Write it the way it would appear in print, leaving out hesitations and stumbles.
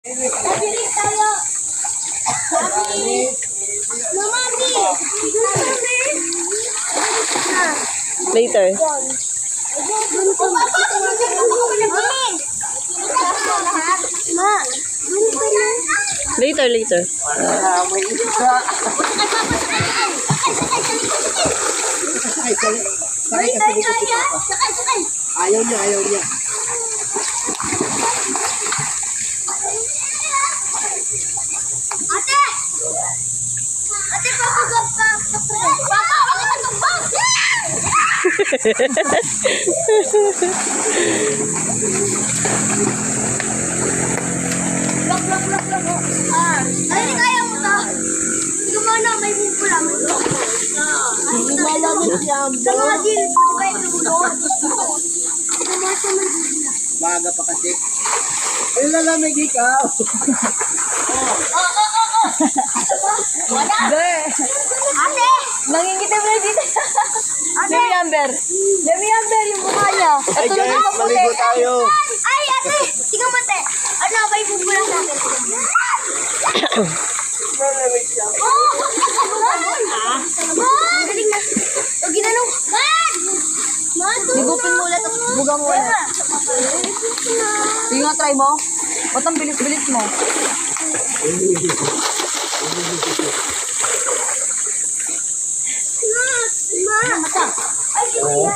Nabilis tayo. Mami. Later. Ma. Later, later. May isa. Sakay kasi dito si Papa. Sakay. Ayaw niya, ayaw niya. Ate! Ate, papagap ka. Papa, wala ka tumbang. Lock. Ay, kaya mo to. Hindi ko na, may bumpo lang. Hindi malamit yan. Sa mga deal, di ba yung tumulo? Baga pa kasi. Ay, lalamig ikaw. Wala. Ate! Nangingitim na dito. Ate! Demi Amber, yung mukha niya. Ay guys, maligo tayo. Ay, ate! Tingnan mo, ate. Ano, may bumpo lang natin. Malamig siya. Galing na. O, ginanong. Higupin mo ulit. Bugang mo ulit. Sige nga, try mo. Ba't ang bilis-bilis mo? Ay, ginanong.